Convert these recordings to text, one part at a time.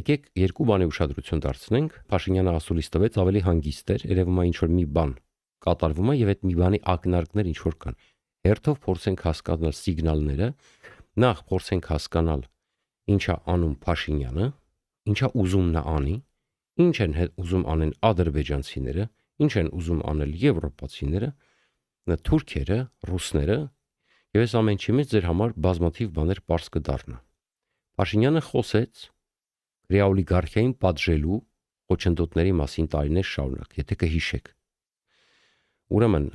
եկեք երկու բանի ուշադրություն դարձնենք։ Փաշինյանը ասուլիս տվեց ավելի հանգիստ էր, երևում է ինչ որ մի բան կատարվում է եւ այդ մի բանի ակնարկներ ինչ որ կան։ Հերթով փորձենք հասկանալ սիգնալները, նախ փորձենք հասկանալ ինչա անում Փաշինյանը, ինչա ուզում նա անի, ինչ են ուզում անեն ադրբեջանցիները, ինչ են ուզում անել եվրոպացիները, թուրքերը, ռուսները, եւ այս ամեն ինչի մեջ ձեր համար բազմաթիվ բաներ པարզ կդառնա։ Փաշինյանը խոսեց ռեալիգարխիային պատժելու խոչընդոտների մասին տարիներ շարունակ, եթե կհիշեք։ Ուրեմն,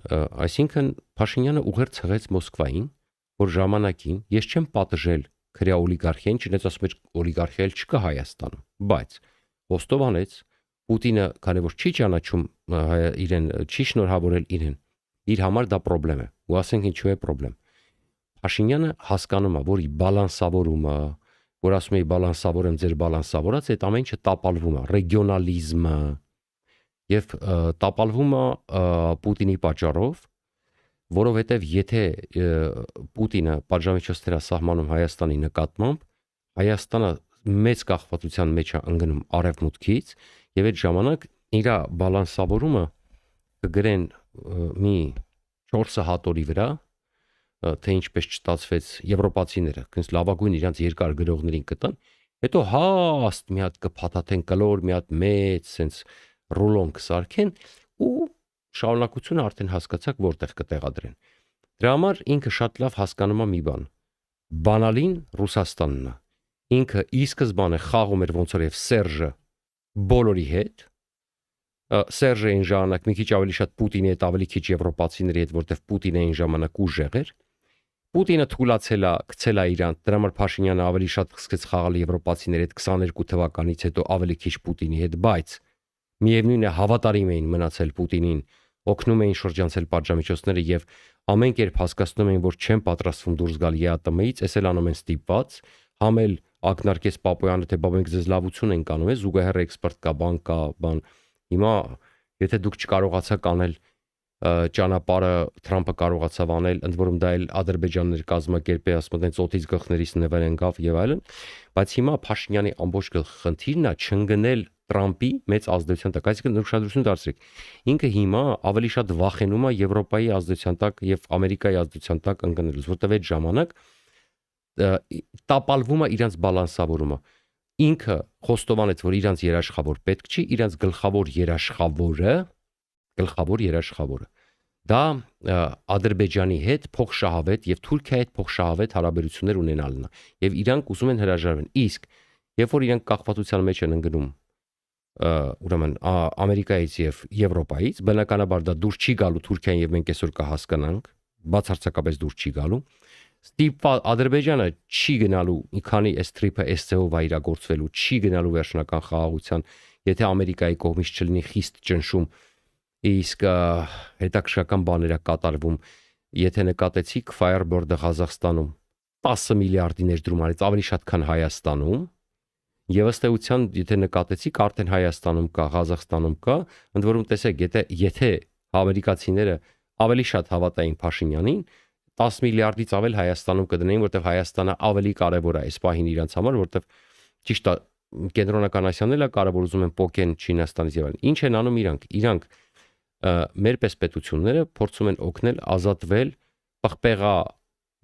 այսինքն Փաշինյանը ուղերձ հղեց Մոսկվային, որ ժամանակին ես չեմ պատժել քրեաօլիգարխիային, չնայած ասում էր օլիգարխիա չկա Հայաստանում, բայց Ոստովանեց Պուտինը, քանի որ չի ճանաչում իրեն, չի շնորհավորել իրեն, իր համար դա խնդրեմ է։ Ու ասենք ինչու է խնդրեմ։ Փաշինյանը հասկանում է, որ ի բալանսավորումը, որ ասում է բալանսավորեմ ձեր բալանսավորած, այդ ամեն ինչը տապալվում է, ռեգիոնալիզմը եւ տապալվում է Պուտինի պատճառով, որովհետեւ եթե Պուտինը պատժամիջոցներ է սահմանում Հայաստանի նկատմամբ, Հայաստանը մեծ կախվածության մեջ է ընկնում արևմուտքից եւ այդ ժամանակ իր բալանսավորումը կգրեն մի 4 հատորի վրա, թե ինչպես չստացվեց եվրոպացիները, քանց լավագույն իրանց երկար գրողներին կտան, հետո հաստ մի հատ կփաթաթեն կլոր, մի հատ մեծ sense ռուլոն կսարքեն ու շարունակությունը արդեն հասկացաք որտեղ կտեղադրեն։ Դրա համար ինքը շատ լավ հասկանում է մի բան։ Բանալին Ռուսաստանն է։ Ինքը ի սկզբանե խաղում էր ոնց որ եւ Սերժը բոլորի հետ։ Սերժը այն ժամանակ մի քիչ ավելի շատ Պուտինի հետ, ավելի քիչ եվրոպացիների հետ, որտեվ Պուտինը այն ժամանակ ուժեղ էր։ Պուտինը թույլացել է, գցել է իրան, դրա համար Փաշինյանը ավելի շատ սկսեց խաղալ եվրոպացիների հետ 22 թվականից հետո ավելի քիչ Պուտինի հետ, բայց միևնույն է հավատարիմ էին մնացել Պուտինին, օգնում էին շրջանցել պատժամիջոցները եւ ամեն կերպ հասկացնում էին, որ չեն պատրաստվում դուրս գալ ԵԱՏՄ-ից, էս էլ անում են ստիպված, համել ակնարկեց Պապոյանը, թե բա մենք ձեզ լավություն ենք անում, զուգահեռ էքսպերտ կա, բան կա, բան։ Հիմա եթե դուք չկարողացաք անել ճանապարհը Թրամփը կարողացավ անել, ընդ որում դա էլ Ադրբեջանն էր կազմակերպել, ասում են ծոթից գլխներից նվեր ընկավ եւ այլն, բայց հիմա Փաշինյանի ամբողջ խնդիրն է չընկնել Տրամփի մեծ ազդեցության տակ, այսինքն ուշադրություն դարձրեք։ Ինքը հիմա ավելի շատ վախենում է Եվրոպայի ազդեցության տակ եւ Ամերիկայի ազդեցության տակ ընկնելուց, որտեղ այդ ժամանակ տապալվում է իրանց բալանսավորումը։ Ինքը խոստովանեց, որ իրանց երաշխավոր պետք չի, իրանց գլխավոր երաշխավորը դա Ադրբեջանի հետ փոխշահավետ եւ Թուրքիայի հետ փոխշահավետ հարաբերություններ ունենալն է եւ իրանք ուզում են հրաժարվել։ Իսկ երբ որ իրանք կախվածության մեջ են ընկնում ուրեմն Ամերիկայից եւ Եվրոպայից, բնականաբար դա դուրս չի գալու Թուրքիան եւ մենք այսօր կհասկանանք, բացարձակապես դուրս չի գալու։ Ստիպված Ադրբեջանը չի գնալու մի քանի S-trip-ը S-ով իրագործվելու, չի գնալու վերջնական խաղաղության, եթե Ամերիկայի կողմից չլինի խիստ ճնշում, իսկ հետաքրքրական բաներ է կատարվում, եթե նկատեցիք Firebird-ը Ղազախստանում 10 միլիարդի ներդրում արեց, ավելի շատ քան Հայաստանում, եւ ըստ էության, եթե նկատեցիք, արդեն Հայաստանում կա, Ղազախստանում կա, ընդ որում տեսեք, եթե ամերիկացիները ավելի շատ հավատային Փաշինյանին, 10 միլիարդից ավել Հայաստանում կդնեին, որտեղ Հայաստանը ավելի կարևոր է այս պահին իրանց համար, որտեղ ճիշտ է կենտրոնական Ասիան էլ է կարևոր, ուզում են փոկեն Չինաստանից եւ այլն։ Ինչ են անում իրանք։ Իրանք մեր պես պետությունները փորձում են օգնել ազատվել պղպեղա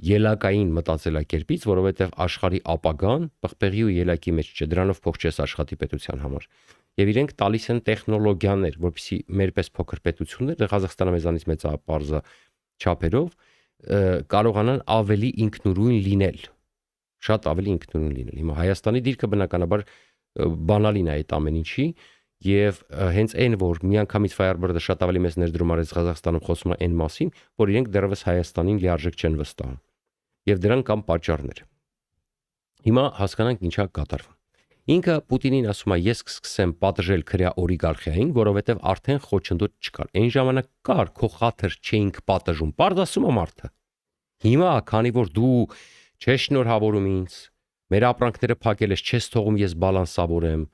ելակային մտածելակերպից, որովհետեւ աշխարհի ապագան պղպեղի ու ելակի մեջ չէ, դրանով փող չես աշխատի պետության համար։ Եվ իրենք տալիս են տեխնոլոգիաներ, որպեսզի մեր պես փոքր պետությունները, Ղազախստանը մեզանից մեծ է պարզա չափերով, կարողանան ավելի ինքնուրույն լինել, շատ ավելի ինքնուրույն լինել։ Հիմա Հայաստանի դիրքը բնականաբար բանալին է այդ ամեն ինչի եւ հենց այն որ միանգամից Firebird-ը շատ ավելի մեծ ներդրում արեց Ղազախստանում, խոսում է այն մասին, որ իրենք դեռևս Հայաստանին լիարժեք չեն վստահում եւ դրան կան պատճառներ։ Հիմա հասկանանք ինչա կատարվում։ Ինքը Պուտինին ասում է ես կսկսեմ պատժել քրեա օլիգարխիային, որովհետեւ արդեն խոչընդոտ չկար։ Այն ժամանակ կար, քո խաթր չէինք պատժում, պարզ ասում է մարդը։ Հիմա քանի որ դու չես շնորհավորում ինձ, մեր ապրանքները փակել ես, չես թողում ես բալանսավորեմ,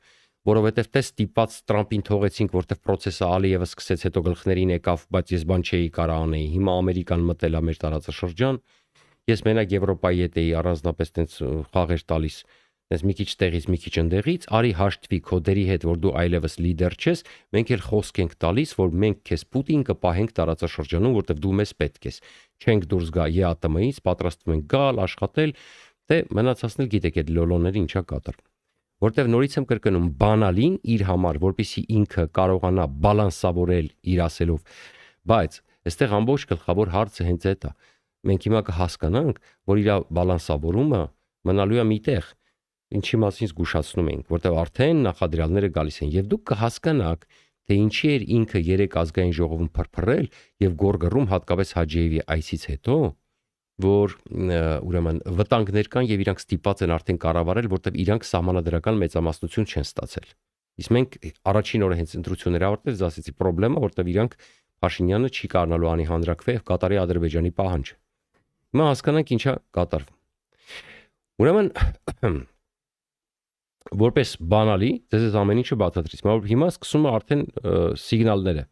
որովհետև տես ստիպված Տրամփին թողեցինք, որտեղ process-ը Ալիևը սկսեց, հետո գլխներին եկավ, բայց ես բան չէի կարող անել։ Հիմա Ամերիկան մտել է մեր տարածաշրջան։ Ես մենակ Եվրոպայի հետ էի առանձնապես տենց խաղեր տալիս Այս մի քիչ տեղից, մի քիչ ընդեղից, արի հաշտվի քո դերի հետ, որ դու այլևս լիդեր չես, մենք էլ խոսք ենք տալիս, որ մենք քեզ Պուտին կպահենք տարածաշրջանում, որտեղ դու մեզ պետք ես։ Չենք դուրս գա ԵԱՏՄ-ից, պատրաստվում ենք գալ, աշխատել, դե մնացածն էլ գիտեք այդ լոլոները ինչա կատարվում։ Որտեղ նորից եմ կրկնում, բանալին իր համար, որպեսզի ինքը կարողանա բալանսավորել իր ասելով, բայց այստեղ ամբողջ գլխավոր հարցը հենց այդ է։ Մենք հիմա կհասկանանք, որ իր բալանսավորումը մնալու է միտեղ, ինչի մասին զգուշացնում ենք, որտեղ արդեն նախադրյալները գալիս են եւ դուք կհասկանաք, թե ինչի էր ինքը 3 ազգային ժողովում փրփրել եւ գորգռում հատկապես Հաջիևի այցից հետո, որ ուրեմն վտանգներ կան եւ իրանք ստիպված են արդեն կառավարել, որտեղ իրանք սահմանադրական մեծամասնություն չեն ստացել։ Իսկ մենք առաջին օրը հենց ընտրությունները ավարտվեց, ասեցի խնդրեմը, որտեղ իրանք Փաշինյանը չի կարողանալու անի հանրակրվե եւ կատարի Ադրբեջանի պահանջը։ Հիմա հասկանանք ինչա կատարվում։ Ուրեմն որպես բանալի, ձեզ ամեն ինչը բացատրից։ Հիմա սկսում է արդեն սիգնալները,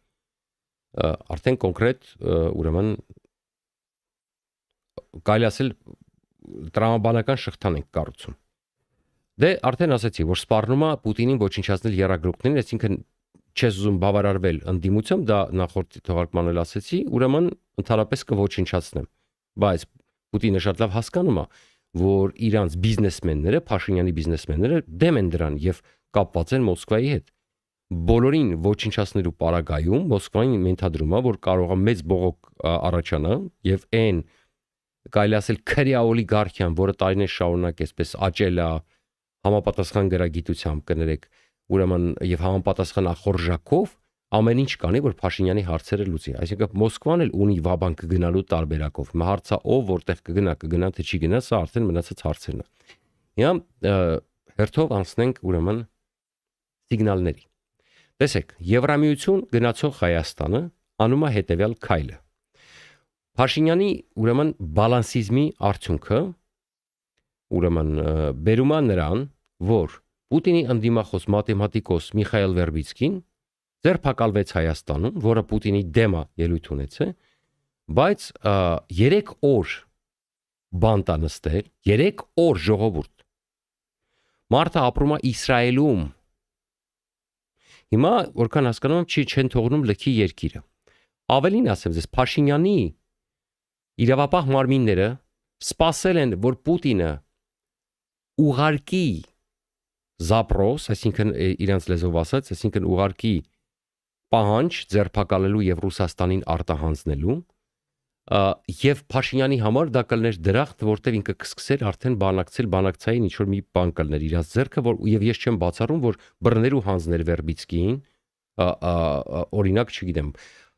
արդեն կոնկրետ ուրեմն կարելի ասել տրամաբանական շղթան ենք կառուցում։ Դե արդեն ասացի, որ սպառնում է Պուտինին ոչնչացնել եռագրուպներին, այսինքն չես ուզում բավարարվել ընդդիմությամբ, դա նախորդ թողարկման էլ ասեցի, ուրեմն ընդհանրապես կոչնչացնեմ։ Բայց Պուտինը շատ լավ հասկանում է, որ իրանց բիզնեսմենները, Փաշինյանի բիզնեսմենները դեմ են դրան եւ կապված են Մոսկվայի հետ։ Բոլորին ոչնչացնելու պարագայում Մոսկվային ենթադրում է, որ կարող է մեծ բողոք առաջանա եւ այն կարելի ասել քրյա օլիգարխիան, որը տարիներ շարունակ այսպես աճել է համապատասխան գրագիտությամբ կներեք, ուրեմն եւ համապատասխան ախորժակով ամեն ինչ կանի, որ Փաշինյանի հարցերը լուծի։ Այսինքն Մոսկվան էլ ունի վաբանկ գնալու տարբերակով։ Հիմա հարցը ով որտեղ կգնա թե չի գնա, սա արդեն մնացած հարցերն է։ Հիմա հերթով անցնենք ուրեմն սիգնալների։ Տեսեք, Եվրամիություն գնացող Հայաստանը անում է հետևյալ քայլը։ Փաշինյանի ուրեմն բալանսիզմի արդյունքը ուրեմն բերում է նրան, որ Պուտինի ընդդիմախոս մաթեմատիկոս Միխայել Վերբիցկին ձերբակալվեց Հայաստանում, որը Պուտինի դեմ է ելույթ ունեցել, բայց 3 օր բանտա նստել, 3 օր ժողովուրդ։ Մարդը ապրում է Իսրայելում։ Հիմա որքան հասկանում եմ, չեն թողնում լքի երկիրը։ Ավելին ասեմ ձեզ, Փաշինյանի իրավապահ մարմինները սպասել են, որ Պուտինը ուղարկի Զապրոս, այսինքն իրանց լեզվով ասած, այսինքն ուղարկի պահանջ ձերբակալելու եւ Ռուսաստանին արտահանձնելու եւ Փաշինյանի համար դա կլներ դրախտ, որտեղ ինքը կսկսեր արդեն բանակցային ինչ որ մի բան կլներ իրանց ձեռքը, որ եւ ես չեմ բացառում, որ բռներ ու հանձներ Վերբիցկին, օրինակ, չգիտեմ,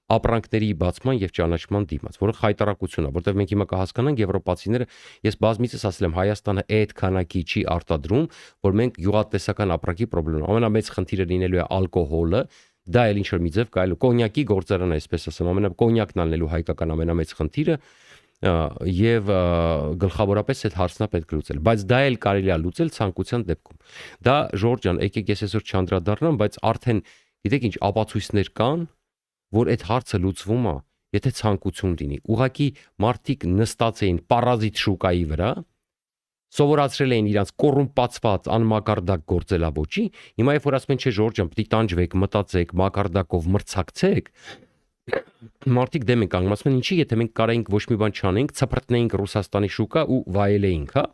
ապրանքների բացման եւ ճանաչման դիմաց, որը խայտարակություն է, որտեղ մենք հիմա կհասկանանք եվրոպացիները, ես բազմիցս ասել եմ, Հայաստանը այդ քանակի չի արտադրում, որ մենք յուղատեսական ապրանքի խնդրեմ։ Ամենամեծ խնդիրը լինելու է ալկոհոլը, դա էլ ինչ որ մի ձև կարելի կոնյակի գործարանը, այսպես ասեմ, կոնյակն անելու հայկական ամենամեծ խնդիրը եւ գլխավորապես այդ հարցն է պետք լուծել, բայց դա էլ կարելի է լուծել ցանկության դեպքում։ Դա Ժորժ ջան, եկեք ես այսօր չանդրադառնամ, բայց արդեն գիտեք ինչ ապացույցներ կան, որ այդ հարցը լուծվում է, եթե ցանկություն լինի։ Ուղղակի մարդիկ նստած էին պարազիտ շուկայի վրա, սովորացրել էին իրանց կոռումպացված անմակարդակ գործելավոճի, հիմա երբ որ ասում են չէ Ժորժ ջան, պիտի տանջվեք, մտածեք, մակարդակով մրցակցեք, մարդիկ դեմ են կանգնում, ասում են ինչի, եթե մենք կարայինք ոչ մի բան չանենք, ցփրտնեինք Ռուսաստանի շուկա ու վայելեինք, հա։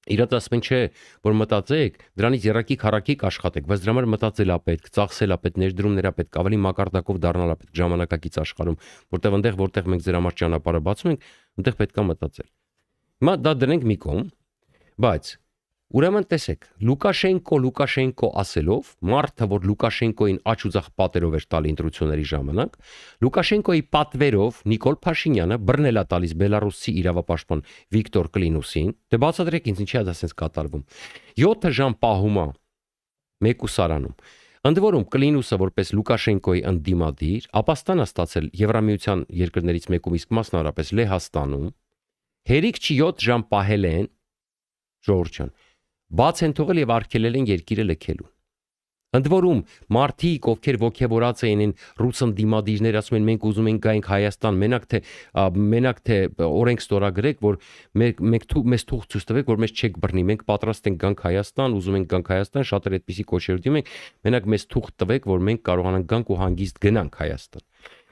Իրաց ասում են չէ, որ մտածեք, դրանից երակի քարակիկ աշխատեք, բայց դրա համար մտածել է պետք, ծախսել է պետք, ներդրումներ է պետք, ավելի մակարդակով դառնալ է պետք ժամանակակից աշխարհում, որտեղ մենք ձեր համար ճանապարհը բացում ենք, այնտեղ պետք է մտածել։ Հիմա դա դնենք մի կողմ, բայց ուրեմն տեսեք, Լուկաշենկո ասելով, մարդը, որ Լուկաշենկոին աչ ու ձախ պատերով էր տալի ընտրությունների ժամանակ, Լուկաշենկոյի պատվերով Նիկոլ Փաշինյանը բռնել է տալիս Բելարուսի իրավապաշտպան Վիկտոր Կլինուսին, դե բացատրեք ինձ ինչի է դա sense կատարվում։ 7 ժամ պահում է մեկուսարանում։ Ընդ որում Կլինուսը որպես Լուկաշենկոյի ընդդիմադիր ապաստան է ստացել Եվրամիության երկրներից մեկում, իսկ մասնավորապես Լեհաստանում, հերիք չի 7 ժամ պահել են Ժորժ ջան, բաց են թողել եւ արգելել են երկիրը լքելու։ Ընդ որում, մարդիկ, ովքեր ոգևորած էին ռուս ընդդիմադիրներ, ասում են մենք ուզում ենք գայինք Հայաստան, մենակ թե օրենք ստորագրեք, որ մեզ թող ցույց տվեք, որ մեզ չեք բռնի, մենք պատրաստ ենք գանք Հայաստան, ուզում ենք գանք Հայաստան, շատեր այդպիսի կոչեր դիմենք, մենակ մեզ թող տվեք, որ մենք կարողանանք գանք ու հանգիստ գնանք Հայաստան։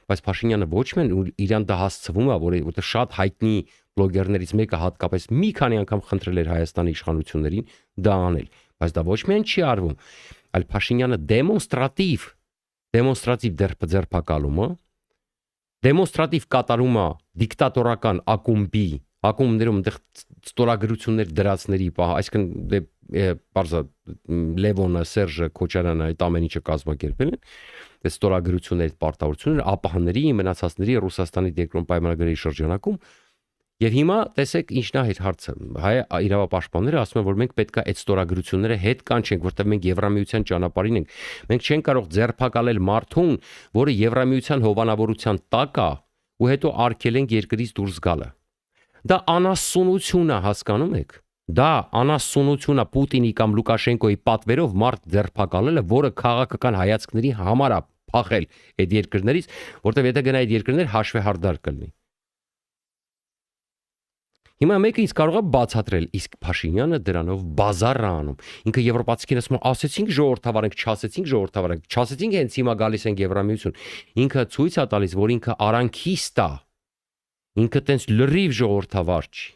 Բայց Փաշինյանը ոչ մեն իրան դա հասցվում է, որտեղ շատ հայտնի բլոգերներից մեկը հատկապես մի քանի անգամ խնդրել էր Հայաստանի իշխանություններին դա անել, բայց դա ոչ միայն չի արվում, այլ Փաշինյանը դեմոնստրատիվ ձերբակալումը, դեմոնստրատիվ կատարում է դիկտատորական ակումբներում այնտեղ ստորագրություններ դրածների, այսինքն բարձա Լևոնը, Սերժը, Քոչարյանը այդ ամեն ինչը կազմակերպել են, այդ ստորագրությունների պարտավորությունները ԱՊՀ-ների, մնացածների Ռուսաստանի երկրորդ պայմանագրերի շրջանակում. Եվ հիմա տեսեք ինչն է այդ հարցը։ Հայ իրավապաշտպանները ասում են, որ մենք պետք է այդ ստորագրությունները հետ կանչենք, որտեղ մենք Եվրամիության ճանապարհին ենք։ Մենք չենք կարող ձերբակալել մարդուն, որը Եվրամիության հովանավորության տակ է, ու հետո արգելենք երկրից դուրս գալը։ Դա անասունություն է, հասկանում եք։ Դա անասունություն է Պուտինի կամ Լուկաշենկոյի պատվերով մարդ ձերբակալելը, որը քաղաքական հայացքների համար է փախել այդ երկրներից, որտեղ եթե գնա այդ երկրներ հաշվեհարդար կլինի։ Հիմա մեկը ինձ կարող է բացատրել, իսկ Փաշինյանը դրանով բազար է անում։ Ինքը եվրոպացիքին ասում է, ասեցինք ժողովրդավարենք, չասեցինք հենց հիմա գալիս ենք Եվրամիություն։ Ինքը ցույց է տալիս, որ ինքը արանքիստ է։ Ինքը տենց լրիվ ժողովրդավար չի։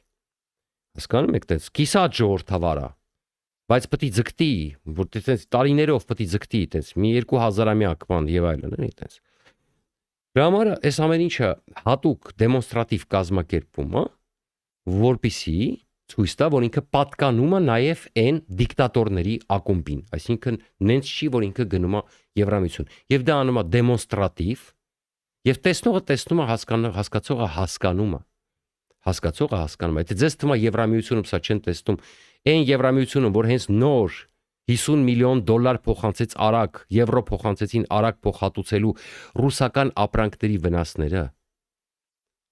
Հասկանում եք, տենց կիսատ ժողովրդավար է։ Բայց պետք է ձգտի, որտեղ տենց տարիներով պետք է ձգտի, տենց մի 2000-ամյա կման եւ այլն, էլի տենց։ Դրա համար այս ամեն ինչը հատուկ դեմոնստրատիվ կազմակերպվում է, որպիսի ցույց տա, որ ինքը պատկանում է նաև այն դիկտատորների ակումբին, այսինքն նենց չի, որ ինքը գնում է Եվրամիություն։ Եվ դա անում է դեմոնստրատիվ, եւ տեսնողը տեսնում է, հասկացողը հասկանում է։ Եթե ձեզ թվում է Եվրամիությունում սա չեն տեսնում, այն Եվրամիությունում, որ հենց նոր $50 միլիոն փոխանցեց արագ, եվրո փոխանցեցին արագ փոխհատուցելու ռուսական ապրանքների վնասները,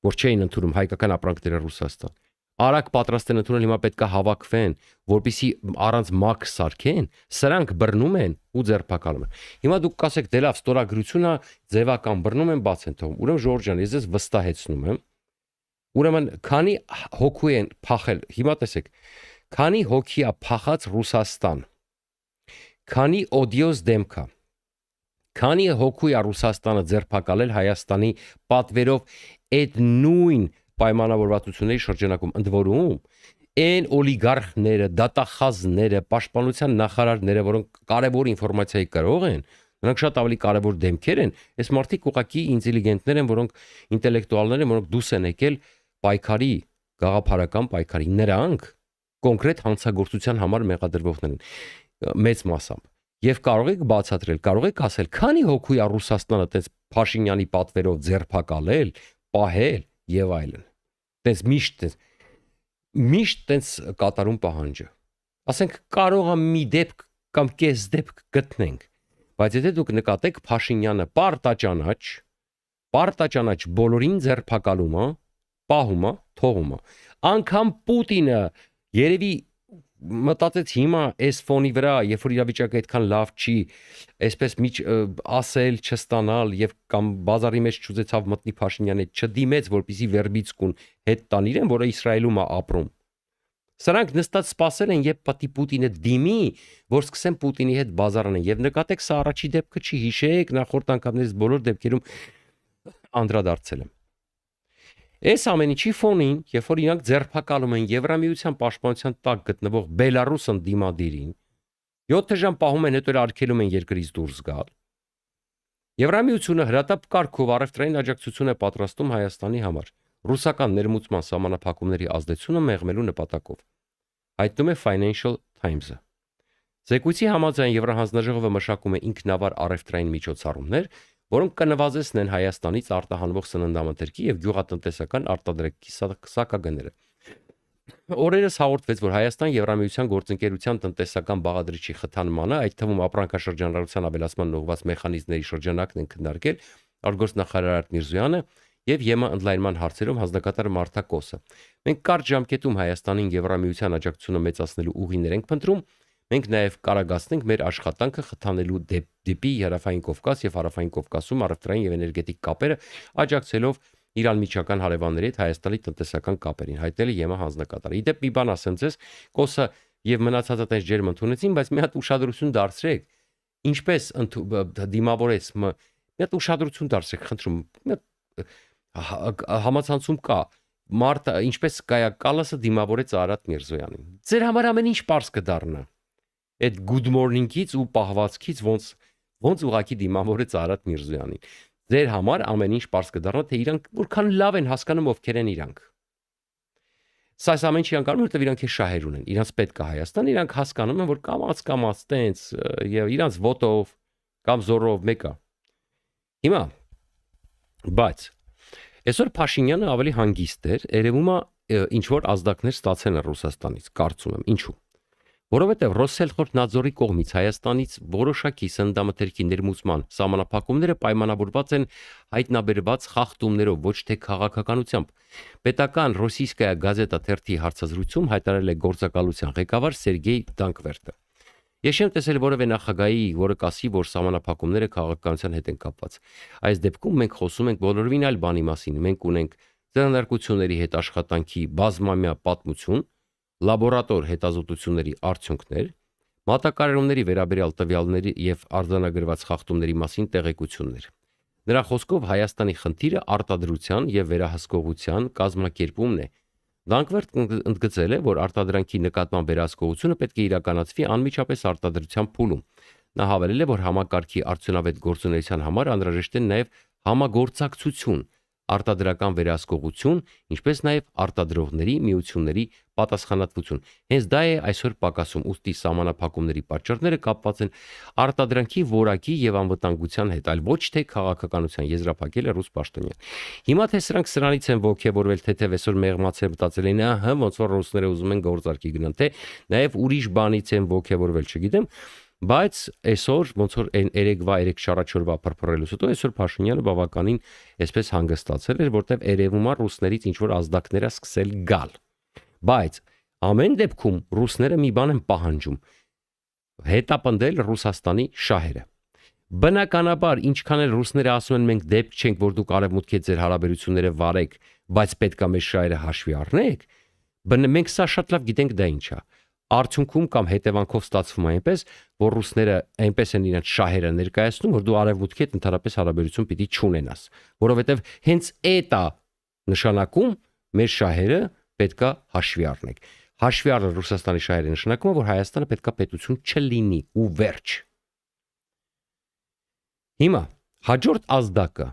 որ չէին ընդունում հայկական ապրանքները Ռուսաստան։ Արագ պատրաստ են ընդունել, հիմա պետք է հավաքվեն, որպեսզի առանց մակ սարքեն, սրանք բռնում են ու ձերբակալում են։ Հիմա դուք կասեք, դե լավ, ստորագրությունը ձևական բռնում են, բաց են թողում։ Ուրեմն Ժորժ ջան, ես ձեզ վստահեցնում եմ։ Ուրեմն քանի հոգու են փախել, հիմա տեսեք, քանի հոգի է փախած Ռուսաստան, քանի օդիոս դեմք է, քանի հոգու է Ռուսաստանը ձերբակալել Հայաստանի պատվերով այդ նույն պայմանավորվածությունների շրջանակում, ընդ որում այն օլիգարխները, դատախազները, պաշտպանության նախարարները, որոնք կարևոր ինֆորմացիայի կարող են, նրանք շատ ավելի կարևոր դեմքեր են, այս մարդիկ ուղղակի ինտելիգենտներ են, որոնք ինտելեկտուալներ են, որոնք դուրս են եկել պայքարի, գաղափարական պայքարի, նրանք կոնկրետ հանցագործության համար մեղադրվողներ են մեծ մասամբ։ Եվ կարող եք բացատրել, կարող եք ասել, քանի հոգու է Ռուսաստանը տես Փաշինյանի պատվերով ձերբակալել, պահել եւ այլն։ Տես միշտ տես կատարում պահանջը։ Ասենք կարող է մի դեպք կամ կես դեպք գտնենք, բայց եթե դուք նկատեք Փաշինյանը պարտաճանաչ բոլորին ձերբակալում է, պահում է, թողում է։ Անկամ Պուտինը երևի մտածեց հիմա այս ֆոնի վրա, երբ որ իրավիճակը այդքան լավ չի, այսպես ասել, չստանալ եւ կամ բազարի մեջ չուզեցավ մտնի Փաշինյանը, չդիմեց, որպեսի վերբիցկուն հետ տան իրեն, որը Իսրայելում է ապրում։ Սրանք նստած սպասել են, երբ պատի Պուտինը դիմի, որ սկսեն Պուտինի հետ բազարանել։ Եվ նկատեք, սա առաջի դեպքը չի, հիշեք, նախորդ անգամներից բոլոր դեպքերում անդրադարձել եմ։ Այս ամեն ինչի ֆոնին, երբ որ իրանք ձերբակալում են Եվրամիության պաշտպանության տակ գտնվող Բելարուս ընդդիմադիրին, 7 ժամ պահում են, հետո արգելում են երկրից դուրս գալ։ Եվրամիությունը հրատապ կարգով առևտրային աջակցություն է պատրաստում Հայաստանի համար, ռուսական ներմուծման սահմանափակումների ազդեցությունը մեղմելու նպատակով։ Հայտնում է Financial Times-ը։ Զեկույցի համաձայն Եվրահանձնաժողովը մշակում է ինքնավար առևտրային միջոցառումներ, որոնք կնվազեցնեն Հայաստանից արտահանվող սննդամթերքի եւ գյուղատնտեսական արտադրյալի սակագները։ Օրերս հաղորդվեց, որ Հայաստան Եվրամիության գործընկերության տնտեսական բաղադրիչի խթանմանը, այդ թվում ապրանքաշրջանառության ավելացման ուղղված մեխանիզմների շրջանակն են քննարկել արտգործնախարար Արարատ Միրզոյանը եւ ԵՄ ընդլայնման հարցերում հանձնակատար Մարթա Կոսը։ Մենք կարճ ժամկետում Հայաստանին Եվրամիության աջակցությունը մեծացնելու ուղիներ ենք փնտրում, մենք նաև կարագացնենք մեր աշխատանքը խթանելու դեպի Հարավային Կովկաս եւ Հարավային Կովկասում առևտրային եւ էներգետիկ կապերը, աջակցելով Իրան միջական հարևանների հետ Հայաստանի տնտեսական կապերին, հայտնել է ԵՄ հանձնակատարը։ Իդեպ մի բան ասեմ ձեզ, Կոսը եւ մնացածը տես ջերմ ընդունեցին, բայց մի հատ ուշադրություն դարձրեք, ինչպես դիմավորեց, մի հատ ուշադրություն դարձրեք, խնդրում, համացանցում կա Մարտը ինչպես կայակալասը դիմավորեց Արարատ Միրզոյանին։ Ձեր համար ամեն ինչ པարզ կդառնա։ Այդ good morning-ից ու պահվածքից ոնց ուղակի դիմավորեց Արարատ Միրզոյանին։ Ձեր համար ամեն ինչ པարզ կդառնա, թե իրանք որքան լավ են հասկանում ովքեր են իրանք։ Սա ամեն ինչ իրենք անում, որտեղ իրանք է շահեր ունեն։ Իրանք պետք է Հայաստան, իրանք հասկանում են, որ կամած տենց եւ իրանք ոտով կամ զորով մեկը։ Հիմա բայց այսօր Փաշինյանը ավելի հանգիստ էր, երևում է ինչ որ ազդակներ ստացել են Ռուսաստանից, կարծում եմ, ինչու։ Որովհետև Ռոսելխորտնadzorի կողմից Հայաստանից որոշակի սննդամթերքի ներմուծման սահմանափակումները պայմանավորված են հայտնաբերված խախտումներով, ոչ թե քաղաքականությամբ։ Պետական Ռոսիյսկայա գազետա թերթի հարցազրույցում հայտարարել է գործակալության ղեկավար Սերգեյ Դանկվերտը։ Ես չեմ տեսել որևէ նախագահի, որը կասի, որ սահմանափակումները քաղաքականության հետ են կապված։ Այս դեպքում մենք խոսում ենք բոլորովին այլ բանի մասին։ Մենք ունենք ձեռնարկությունների հետ աշխատանքի բազմամյա պատմություն, լաբորատոր հետազոտությունների արդյունքներ, մատակարարումների վերաբերյալ տվյալների եւ արձանագրված խախտումների մասին տեղեկություններ։ Նրա խոսքով Հայաստանի խնդիրը արտադրության եւ վերահսկողության կազմակերպումն է։ Դանկվերտն ընդգծել է, որ արտադրանքի նկատմամբ վերահսկողությունը պետք է իրականացվի անմիջապես արտադրության փուլում։ Նա հավելել է, որ համակարգի արդյունավետ գործունեության համար անհրաժեշտ է նաեւ համագործակցություն, արտադրական վերահսկողություն, ինչպես նաև արտադրողների միությունների պատասխանատվություն։ Հենց դա է այսօր պակասում, ուստի սահմանափակումների պատճառները կապված են արտադրանքի որակի եւ անվտանգության հետ, այլ ոչ թե քաղաքականության, եզրափակել է ռուս պաշտոնյան։ Հիմա թե սրանք սրանից են ողջևորվել, թե այսօր մեղմացել մտածել են, ահա ոնց որ ռուսները ուզում են գործարքի գնան, թե նաև ուրիշ բանից են ողջևորվել, չգիտեմ։ Բայց այսօր ոնց որ 3 շարաչորվա փրփրելուց հետո այսօր Փաշինյանը բավականին այսպես հանգստացել էր, որտեվ երևում է ռուսներից ինչ որ ազդակներ է սկսել գալ։ Բայց ամեն դեպքում ռուսները մի բան են պահանջում՝ հետապնդել Ռուսաստանի շահերը։ Բնականաբար ինչքան էլ ռուսները ասում են մենք դեպք չենք, որ դուք արևմուտքի հետ ձեր հարաբերությունները վարեք, բայց պետք է մեր շահերը հաշվի առնեք, մենք սա շատ լավ գիտենք դա ինչ է։ Արդյունքում կամ հետևանքով ստացվում է այնպես, որ ռուսները այնպես են իրենց շահերը ներկայացնում, որ դու արևմուտքի հետ ընդհանրապես հարաբերություն պիտի չունենաս, որովհետև հենց այդ է նշանակում մեր շահերը պետքա հաշվի առնենք։ Հաշվի առնել Ռուսաստանի շահերը նշանակում է, որ Հայաստանը պետքա պետություն չլինի ու վերջ։ Հիմա հաջորդ ազդակը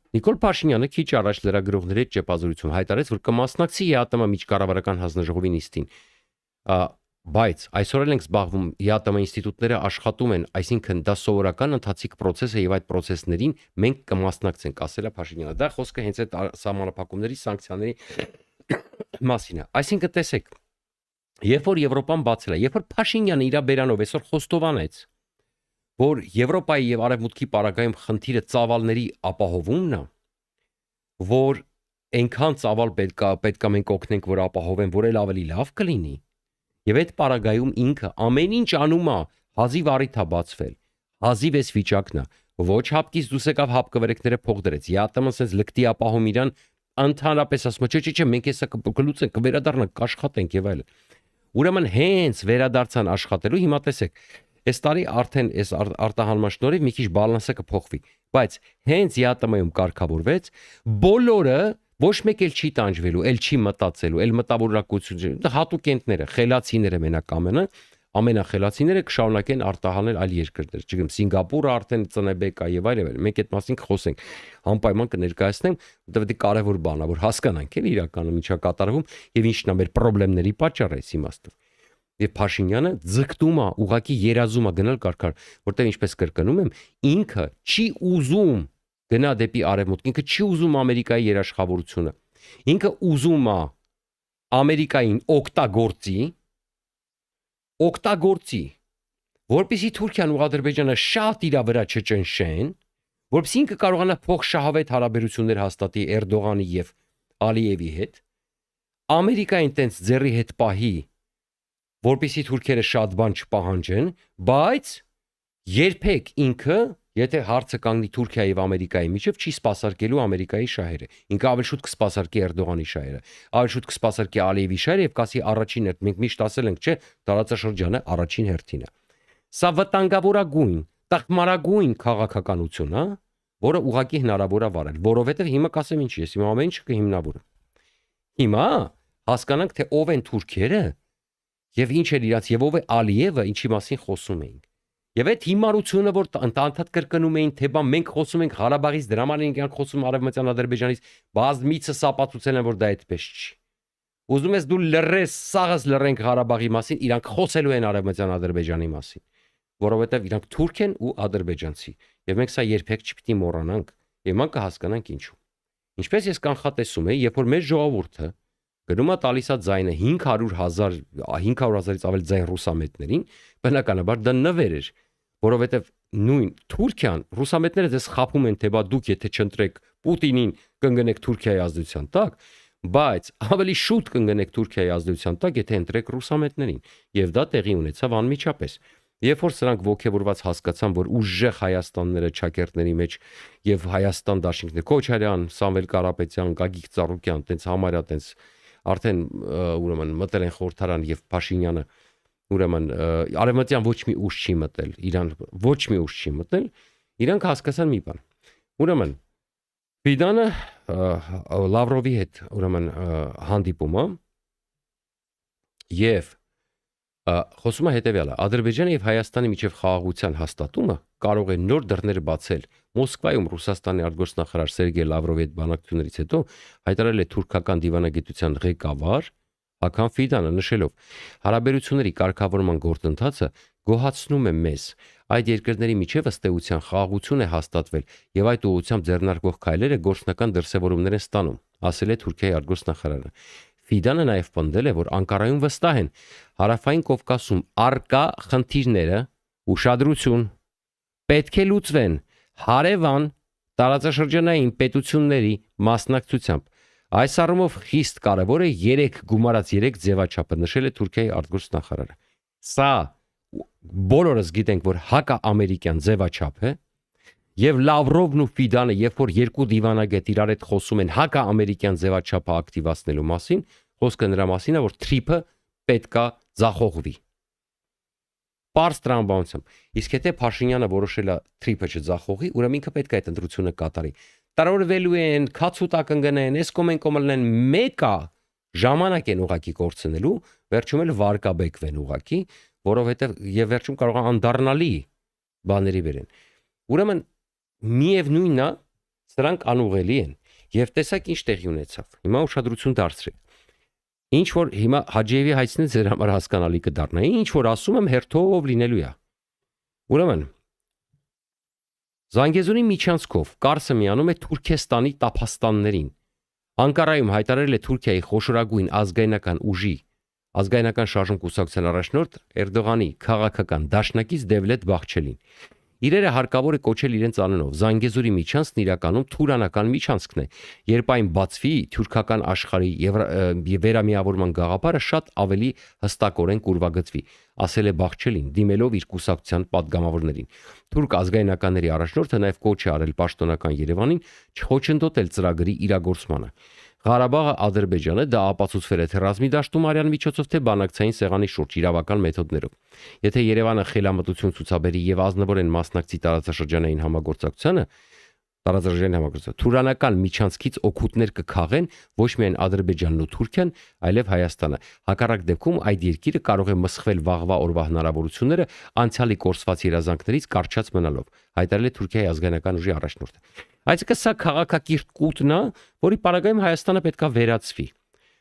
Նիկոլ Փաշինյանը քիչ առաջ լրագրողների հետ ճեպազրույցում հայտարարեց, որ կմասնակցի ԵԱՏՄ միջկառավարական հանձնաժողովի նիստին։ Բայց այսօր էլ ենք զբաղվում ԵԱՏՄ ինստիտուտները աշխատում են, այսինքն դա սովորական ընթացիկ process է եւ այդ process-ներին մենք կմասնակցենք, ասել է Փաշինյանը։ Դա խոսքը հենց այդ սահմանափակումների սանկցիաների մասին է։ Այսինքն տեսեք, երբ որ Եվրոպան բացել է, երբ որ Փաշինյանը իր բերանով այսօր խոստովանեց, որ Եվրոպայի եւ Արևմուտքի պարագայում խնդիրը ծավալների ապահովումն է, որ այնքան ծավալ պետքա մենք օգնենք, որ ապահովեն, որ էլ ավելի լավ կլինի։ Եվ այդ պարագայում ինքը ամեն ինչ անում է, հազիվ առիթ է բացվել, հազիվ էս վիճակն է, ոչ հապկից դուս եկավ հապկվերեկները փող դրեց, ԵԱՏՄ-ն ասես լկտի ապահում իրան, ընդհանրապես ասում է, չէ, մենք հեսա կլուծենք, կվերադառնանք, կաշխատենք եւ այլն։ Ուրեմն հենց վերադարձան աշխատելու, հիմա տեսեք, այս տարի արդեն այս արտահանման շնորհիվ մի քիչ բալանսը կփոխվի, բայց հենց ԵԱՏՄ-ում կարգավորվեց, բոլորը ոչ մեկ էլ չի տանջվելու, էլ չի մտածելու, էլ մտավորակություն, հատուկենտները, խելացիները մենակ ամենախելացիները կշարունակեն արտահանել այլ երկրներ, չգիտեմ, Սինգապուրը արդեն ծնեբեկա եւ այլն, մենք այդ մասին կխոսենք, անպայման կներկայացնեմ, որտեղ դա կարևոր բան է, որ հասկանանք էլ իրականում ինչա կատարվում եւ ինչն է մեր խնդիրների պատճառը այս իմաստով։ Եվ Փաշինյանը ձգտում է, ուղակի երազում է գնալ կարգար, որտեղ ինչպես կրկնում եմ, ինքը չի ուզում գնա դեպի արևմուտք, ինքը չի ուզում Ամերիկայի երաշխավորությունը։ Ինքը ուզում է Ամերիկային օգտագործի, որպեսզի Թուրքիան ու Ադրբեջանը շատ իր վրա չճնշեն, որպեսզի ինքը կարողանա փոխշահավետ հարաբերություններ հաստատի Էրդողանի եւ Ալիևի հետ, Ամերիկային տենց ձեռի հետ պահի որպեսզի թուրքերը շատ բան չպահանջեն, բայց երբեք ինքը, եթե հարցը կանգնի Թուրքիայի եւ Ամերիկայի միջև, չի սպասարկելու Ամերիկայի շահերը։ Ինքը ավելի շուտ կսպասարկի Էրդողանի շահերը, ավելի շուտ կսպասարկի Ալիևի շահերը եւ կասի առաջին հերթ, մենք միշտ ասել ենք, չէ, տարածաշրջանը առաջին հերթին է։ Սա վտանգավորագույն, տխմարագույն քաղաքականություն, հա, որը ուղղակի հնարավոր է վարել, որովհետեւ հիմա կասեմ ինչի, ես հիմա ամեն ինչը կհիմնավորեմ։ Հիմա հասկանանք, թե ով են թուրքերը եւ ինչ է իրաց եւ ով է Ալիևը, ինչի մասին խոսում էինք։ Եվ այդ հիմարությունը, որ անդադար կրկնում էին, թե բա մենք խոսում ենք Ղարաբաղից, դրա համար ենք խոսում Արևմտյան Ադրբեջանից, բազմիցս ապացուցել են, որ դա այդպես չի։ Ուզում ես դու լռես, սաղս լռենք Ղարաբաղի մասին, իրանք խոսելու են Արևմտյան Ադրբեջանի մասին, որովհետև իրանք թուրք են ու ադրբեջանցի, եւ մենք սա երբեք չպիտի մոռանանք, եւ ման կհասկանանք ինչու։ Ինչպես ես կանխատեսում եմ, երբ որ մեր ժողովուրդը գնում է տալիս է ձայնը 500,000-ից ավել ձայն ռուսամետներին, բնականաբար դա նվեր էր, որովհետև նույն Թուրքիան, ռուսամետները դες խափում են, թե բա դուք եթե չընտրեք Պուտինին, կընկնեք Թուրքիայի ազդեցության տակ, բայց ավելի շուտ կընկնեք Թուրքիայի ազդեցության տակ, եթե ընտրեք ռուսամետներին, եւ դա տեղի ունեցավ անմիջապես։ Երբ որ սրանք ողջևորված հասկացան, որ ուժեղ Հայաստանները ճակերտների մեջ եւ Հայաստան դաշինքներ Քոչարյան, Սամվել Կարապետյան, Գագիկ Ծառուկյան, տենց համարյա տենց արդեն ուրեմն մտել են խորհրդարան եւ Փաշինյանը ուրեմն արևմտյան ոչ մի ուժ չի մտել, իրան ոչ մի ուժ չի մտել, իրանք հասկացան մի բան։ Ուրեմն Ֆիդանը Լավրովի հետ ուրեմն հանդիպումը եւ խոսում է հետեւյալը. Ադրբեջանի եւ Հայաստանի միջև խաղաղության հաստատումը կարող է նոր դռներ բացել։ Մոսկվայում Ռուսաստանի արտգործնախարար Սերգեյ Լավրովի հետ բանակցություններից հետո հայտարարել է թուրքական դիվանագիտության ղեկավար Հական Ֆիդանը, նշելով. հարաբերությունների կարգավորման գործընթացը գոհացնում է մեզ։ Այդ երկրների միջև ըստ էության խաղաղություն է հաստատվել եւ այդ ուղղությամբ ձեռնարկվող քայլերը գործնական դրսևորումներ են ստանում, ասել է Թուրքիայի արտգործնախարարը։ Ֆիդանը նաև պնդել է, որ Անկարայում վստահ են Հարավային Կովկասում արկա խնդիրները ուշադրություն պետք է լուծվեն հարևան տարածաշրջանային պետությունների մասնակցությամբ։ Այս առումով խիստ կարևոր է 3 գումարած 3 ձևաչափը, նշել է Թուրքիայի արտգործնախարարը։ Սա բոլորս գիտենք, որ հակաամերիկյան ձևաչափ է, եւ Լավրովն ու Ֆիդանը, երբ որ երկու դիվանագետ իրար հետ խոսում են հակաամերիկյան ձևաչափը ակտիվացնելու մասին, խոսքը նրա մասին է, որ թրիփը պետքա ձախողվի։ Պարզ տրամաբանությամբ։ Իսկ եթե Փաշինյանը որոշել է թրիփը չձախողի, ուրեմն ինքը պետք է այդ ընտրությունը կատարի։ Տարօրվելու են, քացուտա կընկնեն, էսկոմեն կոմլեն, մեկա ժամանակ են ուղակի կորցնելու, վերջում էլ վարկաբեկվեն ուղակի, որովհետև եւ վերջում կարող է անդառնալի բաների վերեն։ Ուրեմն միևնույնն է, սրանք անուղելի են եւ տեսակ ինչ տեղի ունեցավ։ Հիմա ուշադրություն դարձրեք։ Ինչ որ հիմա Հաջիևի հայցնը ձեր համար հասկանալի կդառնա, ինչ որ ասում եմ հերթով լինելու է։ Ուրեմն Զանգեզուրի միջանցքով Կարսը միանում է Թուրքեստանի տափաստաններին։ Անկարայում հայտարարել է Թուրքիայի խոշորագույն ազգայնական ուժի ազգայնական շարժում կուսակցության առաջնորդ Էրդողանի քաղաքական դաշնակից Դևլետ Բախչելին։ Իրերը հարկավոր է կոչել իրենց անունով։ Զանգեզուրի միջանցքն իրականում թուրանական միջանցքն է, երբ այն բացվի թուրքական աշխարհի եւ վերամիավորման գաղափարը շատ ավելի հստակորեն կուրվագծվի, ասել է Բախչելին, դիմելով իր կուսակցության падգամավորներին։ Թուրք ազգայնականների առաջնորդը նաև կոչ է արել պաշտոնական Երևանին չխոչընդոտել ծրագրի իրագործմանը։ Ղարաբաղը Ադրբեջանը դա ապացուցվել է թե ռազմի դաշտում արյան միջոցով թե բանակցային սեղանի շուրջ իրավական մեթոդներով։ Եթե Երևանը խելամտություն ցուցաբերի եւ ազնվորեն մասնակցի տարածաշրջանային համագործակցությանը, թուրանական միջանցքից օգուտներ կքաղեն ոչ միայն Ադրբեջանն ու Թուրքիան, այլև Հայաստանը։ Հակառակ դեպքում այդ երկիրը կարող է մսխվել վաղվա օրվա հնարավորությունները անցյալի կորսված երազանքներից կարճած մնալով, հայտարարել է Թուրքիայի ազգայնական ուժի առաջնորդը։ Այսինքն սա քաղաքակիրթ կուտն է, որի պարագայում Հայաստանը պետքա վերացվի,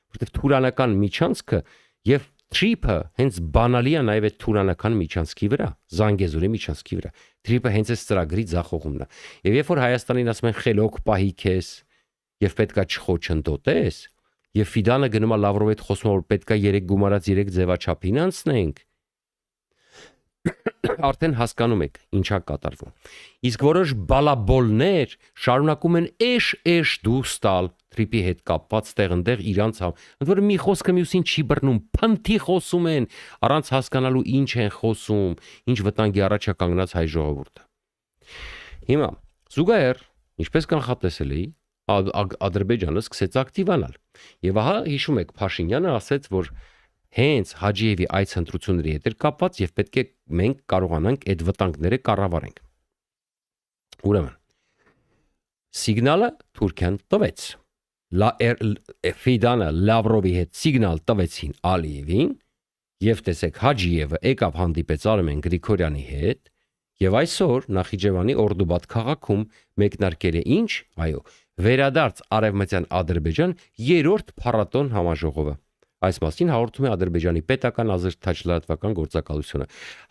որովհետև թուրանական միջանցքը եւ Թրիփը հենց բանալի է նաև այդ թուրանական միջանցքի վրա, Զանգեզուրի միջանցքի վրա։ Թրիփը հենց այս ծրագրի ձախողումն է։ Եվ երբ որ Հայաստանին ասում են խելոք պահի քեզ եւ պետքա չխոչընդոտես, եւ Ֆիդանը գնում է Լավրովի հետ խոսում, որ պետքա 3 գումարած 3 ձևաչափին անցնենք, արդեն հասկանում եք ինչա կատարվում։ Իսկ որոշ բալաբոլներ շարունակում են էշ դուրս տալ թրիպի հետ կապված տեղընդեղ իրանց ընդ որում մի խոսքը մյուսին չի բռնում, փնթի խոսում են, առանց հասկանալու ինչ են խոսում, ինչ վտանգի առաջ է կանգնած հայ ժողովուրդը։ Հիմա զուգահեռ, ինչպես կանխատեսել էի, Ադրբեջանը սկսեց ակտիվանալ։ Եվ ահա հիշում եք, Փաշինյանը ասեց, որ հենց Հաջիևի այդ ցնտրությունների հետ էր կապված եւ պետք է մենք կարողանանք այդ վտանգները կառավարենք։ Ուրեմն սիգնալը Թուրքիան տվեց։ Ֆիդանը Լավրովի հետ սիգնալ տվեցին Ալիևին եւ տեսեք Հաջիևը եկավ հանդիպեց Արմեն Գրիգորյանի հետ եւ այսօր Նախիջևանի Օրդուբադ քաղաքում մեկնարկել է ինչ, այո, վերադարձ Արևմտյան Ադրբեջան 3-րդ փառատոն համաժողովը։ Այս մասին հաղորդում է Ադրբեջանի պետական ազգ-թաչլատվական գործակալությունը։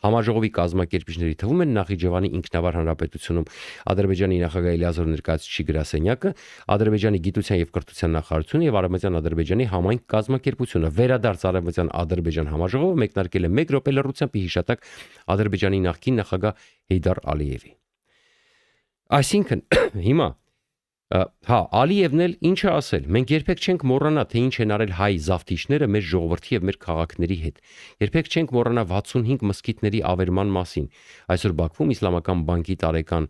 Համաժողովի կազմակերպիչների թվում են Նախիջևանի ինքնավար հանրապետությունում Ադրբեջանի նախագահ Էլիազար ներկայացուցիչի գրասենյակը, Ադրբեջանի գիտության եւ կրթության նախարարությունը եւ Արևմտյան Ադրբեջանի համայն կազմակերպությունը։ Վերադարձ Արևմտյան Ադրբեջան համաժողովը մեկնարկել է 1 րոպե լռությամբ հիշատակ Ադրբեջանի նախկին նախագահ Հեյդար Ալիևի։ Այսինքն հիմա Ալիևն էլ ինչ է ասել, մենք երբեք չենք մոռանա, թե ինչ են արել հայ զավթիչները մեր ժողովրդի եւ մեր քաղաքների հետ։ Երբեք չենք մոռանա 65 մզկիթների ավերման մասին։ Այսօր Բաքվում Իսլամական բանկի տարեկան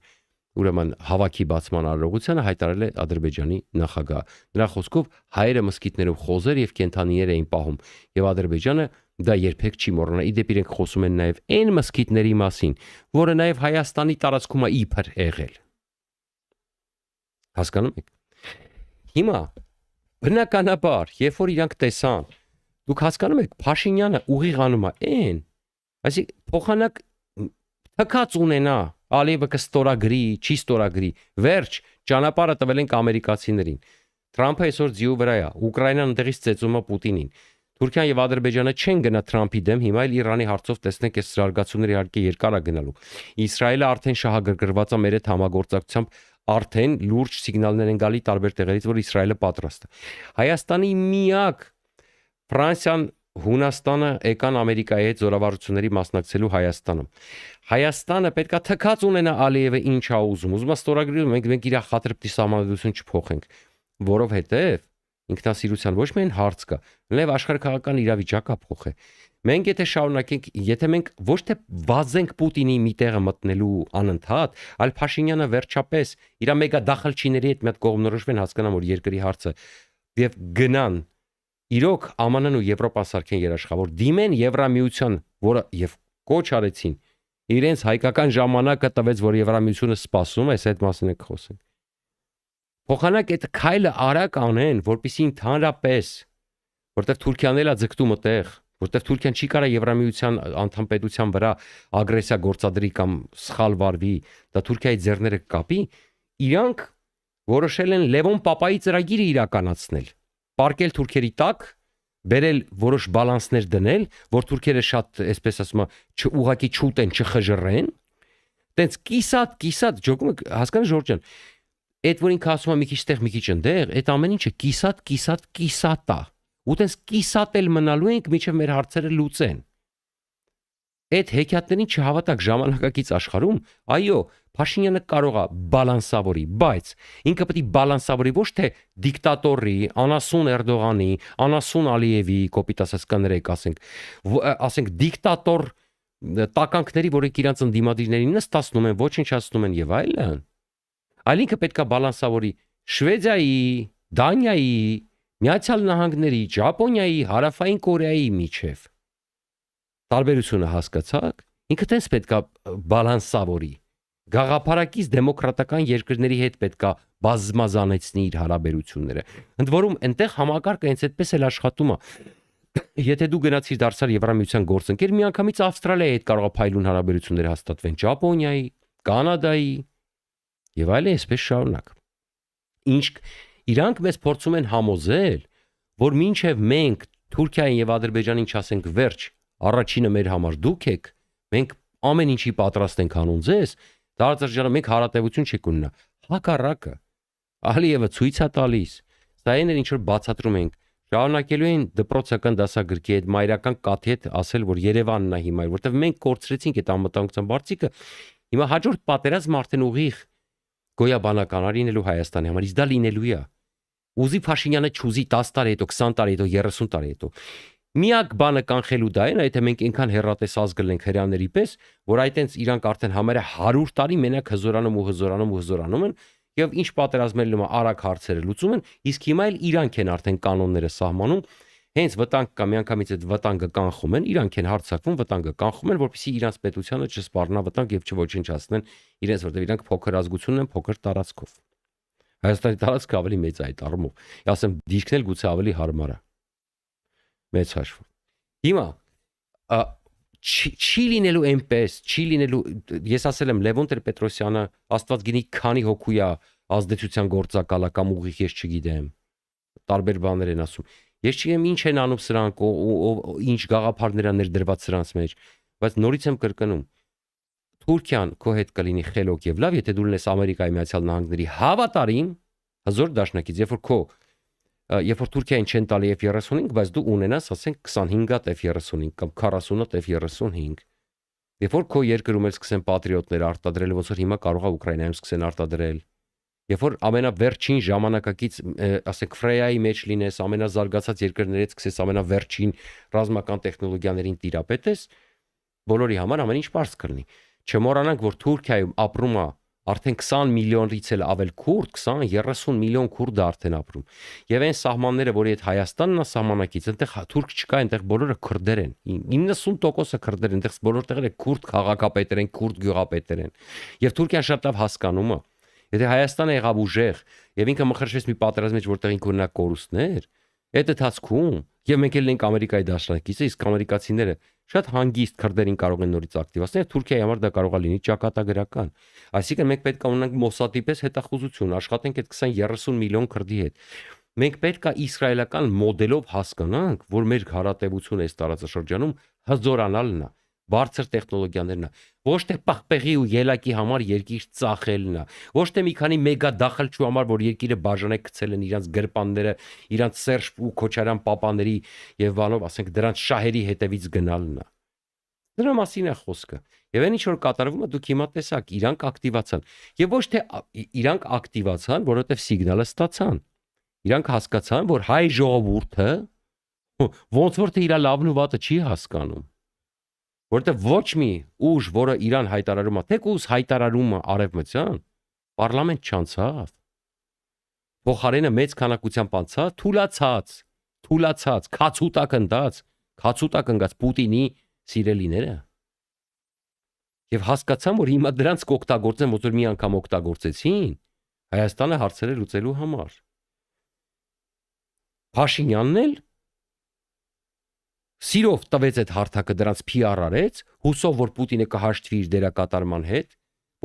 ուրեմն հավաքի բացման արարողությանը հայտարարել է Ադրբեջանի նախագահ։ Նրա խոսքով հայերը մզկիթներով խոզեր եւ կենդանիներ էին պահում եւ Ադրբեջանը դա երբեք չի մոռանա։ Իդեպ իրենք խոսում են նաեւ այն մզկիթների մասին, որը նաեւ Հայաստանի տարածքում է իբր եղել։ Հասկանում եք։ Հիմա բնականաբար, երբ որ իրանք տեսան, դուք հասկանում եք, Փաշինյանը ուղիղ անում է այն, այսինքն փոխանակ թքած ունենա, Ալիևը կստորագրի, չի ստորագրի, վերջ ճանապարհը տվել ենք ամերիկացիներին։ Թրամփը այսօր ձիու վրա է, Ուկրաինան ընդեղից ծեծում է Պուտինին։ Թուրքիան եւ Ադրբեջանը չեն գնա Թրամփի դեմ, հիմա էլ Իրանի հարցով տեսնենք այս զարգացումները իհարկե երկար է գնալու։ Իսրայելը արդեն շահագրգռված է մեր հետ համագործակցությամբ արդեն լուրջ սիգնալներ են գալի տարբեր տեղերից, որ Իսրայելը պատրաստ է։ Հայաստանի միակ Ֆրանսիան, Հունաստանը եկան Ամերիկայի հետ զորավարությունների մասնակցելու Հայաստանում։ Հայաստանը պետքա թքած ունենա Ալիևը ինչ է ուզում։ Ուզում է ստորագրել, մենք իր խաթրպտի սահմանադրություն չփոխենք, որովհետև ինքնասիրության ոչ միայն հարց կա, նաև աշխարհակաղակական իրավիճակը փոխ է։ Մենք եթե շարունակենք, եթե մենք ոչ թե վազենք Պուտինի մի տեղը մտնելու անընդհատ, այլ Փաշինյանը վերջապես իր մեգադախլչիների հետ մի հատ կողմնորոշվեն, հասկանան, որ երկրի հարցը եւ գնան իրոք ԱՄՆ-ն ու Եվրոպան սարքեն երաշխավոր, դիմեն Եվրամիության, որը եւ կոչ արեցին, իրենց հայկական ժամանակը տվեց, որ Եվրամիությունը սպասում է, այդ մասին ենք խոսենք։ Փոխանակ այդ քայլը արագ անեն, որպեսզի ընդհանրապես, որտեղ Թուրքիան էլ է ձգտում այդտեղ, որտեղ Թուրքիան չի կարող Եվրամիության անդամ պետության վրա ագրեսիա գործադրի կամ սխալ վարվի, դա Թուրքիայի ձեռները կապի, իրանք որոշել են Լևոն Պապայի ծրագիրը իրականացնել, պարկել թուրքերի տակ, բերել որոշ բալանսներ դնել, որ թուրքերը շատ, այսպես ասում եմ, ուղակի չուտեն, չխժռեն, տենց կիսատ ջոկում եք, հասկանա Ժորժ ջան, այդ որ ինքը ասում է մի քիչ տեղ, մի քիչ ընդեղ, այդ ամեն ինչը կիսատ է։ Ու տենց կիսատ էլ մնալու ենք, մինչև մեր հարցերը լուծեն։ Այդ հեքիաթներին չհավատակ ժամանակակից աշխարհում, այո, Փաշինյանը կարող է բալանսավորի, բայց ինքը պետք է բալանսավորի ոչ թե դիկտատորի, անասուն Էրդողանի, անասուն Ալիևի, կոպիտ ասած կանրեք ասենք դիկտատոր տականքների, որոնք իրանց ընդդիմադիրներին նստացնում են, ոչնչացնում են եւ այլն։ Այլ ինքը պետք է բալանսավորի Շվեդիայի, Դանիայի, Միացյալ Նահանգների, Ճապոնիայի, Հարավային Կորեայի միջև։ Տարբերությունը հասկացաք, ինքը տենց պետք է բալանսավորի։ Գաղափարակից դեմոկրատական երկրների հետ պետք է բազմազանեցնի իր հարաբերությունները։ Ընդ որում այնտեղ համակարգը հենց այդպես էլ աշխատում է։ Եթե դու գնացիր դարձար Եվրամիության գործընկեր, միանգամից Ավստրալիայի հետ կարող է փայլուն հարաբերություններ հաստատվեն, Ճապոնիայի, Կանադայի եւ այլն, այսպես շարունակ։ Ինչ իրանք մեզ փորձում են համոզել, որ մինչև մենք Թուրքիային եւ Ադրբեջանին չասենք վերջ, առաջինը մեր համար դուք եք, մենք ամեն ինչի պատրաստ ենք անում ձեզ, դարձյալ մենք հարատևություն չեք ունենա։ Հակառակը Ալիևը ցույց է տալիս, սա այն ինչ որ բացատրում ենք Շարունակելու են դպրոցական դասագրքի հետ մայրական կաթի հետ ասել, որ Երևանն է հիմա, որտեղ մենք կորցրեցինք այդ անվտանգության բարձիկը, հիմա հաջորդ պատերազմը արդեն ուղիղ գոյաբանական լինելու Հայաստանի համար, իսկ դա լինելու է։ Ուզի Փաշինյանը չուզի 10 տարի հետո, 20 տարի հետո, 30 տարի հետո։ Միակ բանը կանխելու դա է, եթե մենք այնքան հեռատես ազգ լինենք հրյաների պես, որ այտենց իրանք արդեն համարյա 100 տարի մենակ հզորանում են եւ ինչ պատերազմներ լինում արագ հարցերը լուծում են, իսկ հիմա էլ իրանք են արդեն կանոնները սահմանում, հենց վտանգ կա միանգամից այդ վտանգը կանխում են, իրանք են հարձակվում, վտանգը կանխում են, որպեսզի իրանք պետությանը չսպառնա վտանգ եւ չոչնչացնեն իրենց, որտեղ իրանք փոքր ազգություն են, փոքր տարածքով։ Հայաստանի տարածքը ավելի մեծ է այդ առումով։ Ասեմ, դիրքն էլ գուցե ավելի հարմար է։ Մեծ հաշվով։ Հիմա չի լինելու այնպես, չի լինելու, ես ասել եմ Լևոն Տեր-Պետրոսյանը Աստված գինի քանի հոգու է ազդեցության գործակալը կամ ուղիղ ես չգիտեմ։ Տարբեր բաներ են ասում։ Ես չգիտեմ ինչ են անում սրանք, ինչ գաղափարներ են ներդրված սրանց մեջ, բայց նորից եմ կրկնում։ Թուրքիան քո հետ կլինի խելոք եւ լավ, եթե դու լինես Ամերիկայի Միացյալ Նահանգների հավատարիմ հզոր դաշնակից, երբ որ Թուրքիային չեն տալի F-35, բայց դու ունենաս, ասենք 25-ատ F-35 կամ 40-ատ F-35, երբ որ քո երկրում էլ սկսեն պատրիոտներ արտադրել, ոնց որ հիմա կարող է Ուկրաինայում սկսեն արտադրել, երբ որ ամենավերջին ժամանակակից, ասենք Ֆրեյայի մեջ լինես, ամենազարգացած երկրներից սկսես ամենավերջին ռազմական տեխնոլոգիաներին տիրապետես, բոլորի համար ամեն ինչ པարզ կլինի։ Չմոռանանք, որ Թուրքիայում ապրում է արդեն 20 միլիոնից էլ ավել քուրդ, 20-30 միլիոն քուրդ է արդեն ապրում։ Եվ այն սահմանները, որի հետ Հայաստանն է սահմանակից, այնտեղ թուրք չկա, այնտեղ բոլորը քրդեր են։ 90%-ը քրդեր են, այնտեղ բոլոր տեղերը քուրդ քաղաքապետեր են, քուրդ գյուղապետեր են։ Եվ Թուրքիան շատ լավ հասկանում է։ Եթե Հայաստանը եղավ ուժեղ եւ ինքը մխրշվեց մի պատերազմի մեջ, որտեղ ինքը ունենա կորուստներ, այդ ընթացքում եւ մենք էլ ենք Ամերիկայի դաշնակիցը, իսկ ամերիկացիները շատ հանգիստ քրդերին կարող են նորից ակտիվացնել, Թուրքիայի համար դա կարող է լինի ճակատագրական։ Այսինքն մենք պետք է ունենանք Մոսադի պես հետախուզություն, աշխատենք այդ 20-30 միլիոն քրդի հետ։ Մենք պետք է իսրայելական մոդելով հասկանանք, որ մեր հարատևությունը այս տարածաշրջանում հզորանալն է, բարձր տեխնոլոգիաներն է, ոչ թե պղպեղի ու ելակի համար երկիր ծախելն է, ոչ թե մի քանի մեգա դախլչու համար, որ երկիրը բաժանե գցել են իրանց գրպանները, իրանց Սերժ ու Քոչարյան պապաների եւ բանով, ասենք դրանց շահերի հետևից գնալն է։ Դրա մասին է խոսքը։ Եվ այն ինչ որ կատարվում է, դուք հիմա տեսաք, իրանք ակտիվացան։ Եվ ոչ թե իրանք ակտիվացան, որովհետեւ սիգնալը ստացան։ Իրանք հասկացան, որ հայ ժողովուրդը ոնց որ թե իր լավն ու վատը չի հասկանում։ Որտեղ ոչ մի ուժ, որը Իրան հայտարարում է, թեկուզ հայտարարումը արևմտյան, պարլամենտ չանցավ։ Փոխարենը մեծ քանակությամբ անցավ, թուլացած, քացուտակ ընկած Պուտինի սիրելիները։ Եվ հասկացան, որ հիմա դրանց կօգտագործեն, ոնց որ մի անգամ օգտագործեցին Հայաստանը հարցերը լուծելու համար։ Փաշինյանն էլ սիրով տվեց այդ հարթակը, դրանց PR արեց, հուսով որ Պուտինը կհաշտվի իր դերակատարման հետ,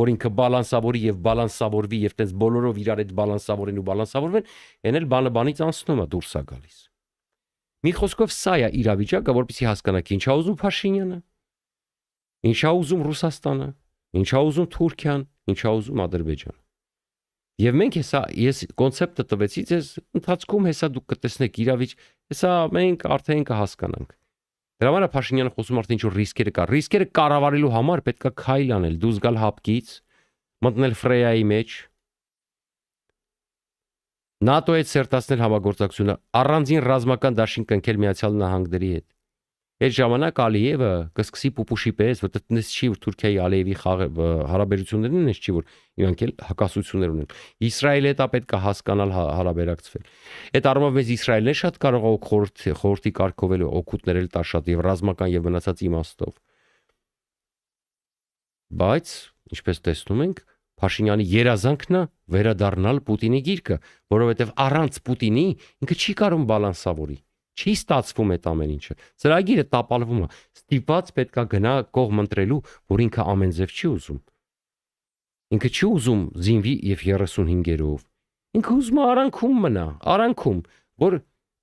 որ ինքը բալանսավորի եւ բալանսավորվի եւ տես բոլորով իրար այդ բալանսավորեն ու բալանսավորվեն, այն էլ բանը բանից անցնում է, դուրս է գալիս։ Մի խոսքով սա է իրավիճակը, որպեսզի հասկանաք ինչա ուզում Փաշինյանը, ինչա ուզում Ռուսաստանը, ինչա ուզում Թուրքիան, ինչա ուզում Ադրբեջանը։ Եվ մենք ես կոնցեպտը տվեցի ձեզ ընթացքում, հեսա դուք կտեսնեք հեսա մենք արդեն կհասկանանք։ Դրա համար Փաշինյանը խոսում արդեն ինչ որ ռիսկերը կա։ Ռիսկերը կառավարելու համար պետք է քայլ անել, դուրս գալ հապկից, մտնել Ֆրեյայի մեջ, ՆԱՏՕ-ի հետ սերտացնել համագործակցությունը, առանձին ռազմական դաշինք կնքել Միացյալ Նահանգների հետ։ Այդ ժամանակ Ալիևը կսկսի պուպուշի պես, որտեղ դες չի որ Թուրքիայի Ալիևի հարաբերություններն են, չի որ իրանք էլ հակասություններ ունեն։ Իսրայելի հետ պետք է հասկանալ հարաբերակցվել։ Այդ առումով մեզ Իսրայելն է շատ կարող է խորհրդի կարգով օգուտներ էլ տա շատ եւ ռազմական եւ մնացած իմաստով։ Բայց ինչպես տեսնում ենք, Փաշինյանի երազանքն է վերադառնալ Պուտինի գիրկը, որովհետեւ առանց Պուտինի ինքը չի կարող բալանսավորի։ Չի ստացվում այդ ամեն ինչը։ Ծրագիրը տապալվում է։ Ստիպված պետքա գնա կողմ ընտրելու, որ ինքը ամեն ձև չի ուզում։ Ինքը չի ուզում զինվի եւ 35-երով։ Ինքը ուզում է արանքում մնա, արանքում, որ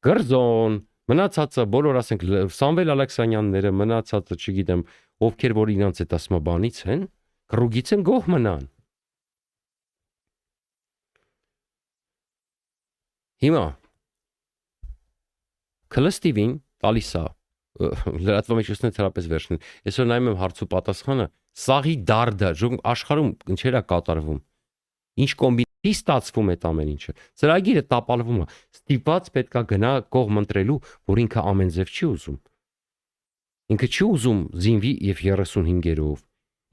գրզոն, մնացածը բոլոր ասենք Սամվել Ալեքսանյանները, մնացածը չգիտեմ, ովքեր որ իրանց այդ ասма բանից են, կրուգից են գող մնան։ Հիմա Քլստիվին տալիս է լրատվամիջոցները թերապես վերջն։ Այսօր նայում եմ հարց ու պատասխանը, սաղի դարդը աշխարհում ինչեր է կատարվում։ Ինչ կոմբինացի ստացվում այդ ամեն ինչը։ Ծրագիրը տապալվում է։ Ստիպված պետքա գնա կողմ ընտրելու, որ ինքը ամեն ձև չի ուզում։ Ինքը չի ուզում զինվի եւ 35-երով։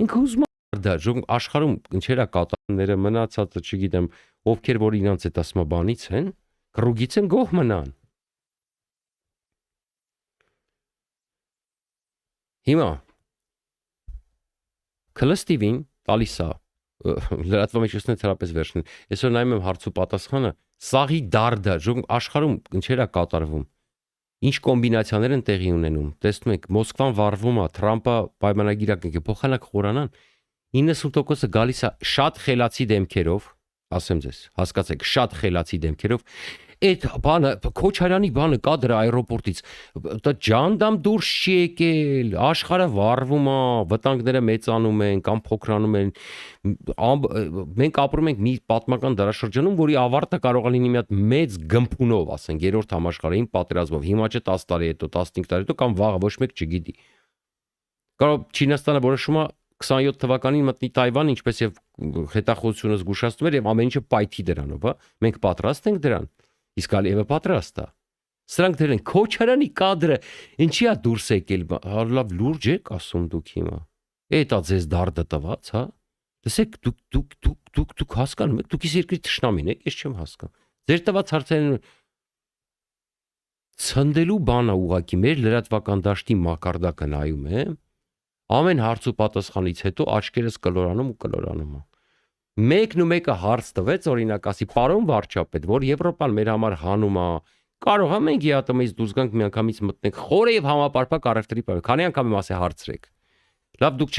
Ինքը ուզում է դա աշխարհում ինչեր է կատարումները մնացածը, չգիտեմ, ովքեր որ իրանց այդ ասма բանից են, կռուգից են գող մնան։ Հիմա Քլստիվին տալիս է լրատվամիջոցները թերապես վերջն։ Այսօր նայում եմ հարց ու պատասխանը, սաղի դարդը աշխարհում ինչեր է կատարվում։ Ինչ կոմբինացիաներ են տեղի ունենում։ Տեսնում եք, Մոսկվան վառվում է, Թրամփը պայմանագիրակ է, փոխանակ խորանան։ 90%-ը գալիս է շատ խելացի դեմքերով, ասեմ ձեզ, հասկացեք, շատ խելացի դեմքերով։ Այդ բանը Քոչարյանի բանը կա դրա аэроպորտից, դա ջանդամ դուրս չի եկել, աշխարհը վառվում է, վտանգները մեծանում են կամ փոքրանում են։ Մենք ապրում ենք մի պատմական դարաշրջանում, որի ավարտը կարող է լինի մի հատ մեծ գմփունով, ասենք, երրորդ համաշխարհային պատերազմով։ Հիմա չէ 10 տարի հետո, 15 տարի հետո կամ վաղը ոչ մեկ չգիտի։ Կարող Չինաստանը որոշում է 27 թվականին մտնի Թայվան, ինչպես եւ հետախուզությունը զգուշացնում էր եւ ամեն ինչը պայթի դրանով, հա։ Մենք պատրաստ ենք դրան։ Իսկ Ալիևը պատրաստ է։ Սրանք դեր են Քոչարյանի կադրը, ինչի է դուրս եկել, լավ լուրջ եք ասում դուք հիմա։ Էտա ձեզ դարդը տված, հա։ Տեսեք, դուք հասկանում եք, դուք իս երկրի թշնամին եք, ես չեմ հասկանում։ Ձեր տված հարցերին ցնդելու բանը ուղակի մեր լրատվական դաշտի մակարդակը նայում եմ, ամեն հարց ու պատասխանից հետո աչքերս կլորանում ու կլորանում։ Մեկն ու մեկը հարց տվեց, օրինակ ասի, պարոն վարչապետ, որ Եվրոպան մեր համար հանում է, կարող է մենք ԵԱՏՄ-ից դուրս գանք միանգամից մտնենք խորը եւ համապարփակ առևտրի պայման։ Քանի անգամ եմ ասել հարցրեք։ Լավ, դուք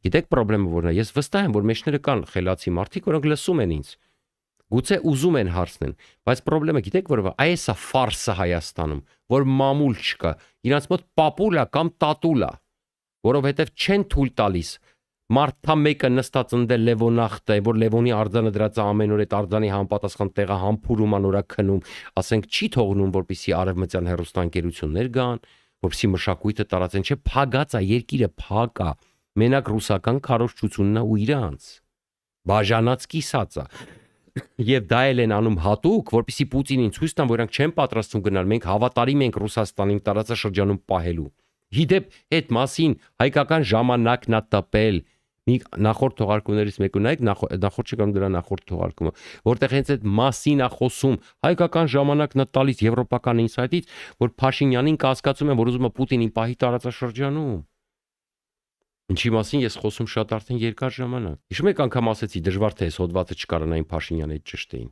գիտեք խնդրեմը որն է։ Ես վստահ եմ, որ մեջները կան խելացի մարդիկ, որոնք լսում են ինձ։ Գուցե ուզում են հարցնեն, բայց խնդրեմը գիտեք որովհետեւ այս է ֆարսը Հայաստանում, որ մամուլ չկա։ Իրանց մոտ պապուլա կամ տատուլա, որովհետեւ չեն թույլ տալիս մարդա մեկը նստած ընդել Լևոնախտը, որ Լևոնի արձանը դրած ամեն օր այդ արձանի համապատասխան տեղը համբուրում անորա քնում, ասենք չի թողնում, որպեսի արևմտյան հեռուստաընկերություններ գան, որպեսի մշակույթը տարածեն, չէ, փագած է, երկիրը փակ է, մենակ ռուսական քարոզչությունն է ու իրանց բաժանած կիսած է։ Եվ դա էլ են անում հատուկ, որպեսի Պուտինին ցույց տան, որ իրանք չեն պատրաստվում գնալ, մենք հավատարիմ ենք Ռուսաստանին տարածաշրջանում պահելու։ Հիդեպ այդ մասին հայկական ժամանակն է տպել։ Մի նախորդ թողարկումներից մեկը նայեք, նախորդ չկան դրա նախորդ թողարկումը, որտեղ հենց այդ մասին է խոսում, հայկական ժամանակն է տալիս եվրոպական ինսայթից, որ Փաշինյանին կասկածում են, որ ուզում է Պուտինին պահի տարածաշրջանում։ Ինչի մասին ես խոսում շատ արդեն երկար ժամանակ։ Հիշում եք անգամ ասեցի դժվար թե այս հոդվածը չկարանային Փաշինյանի հետ ճշտեին։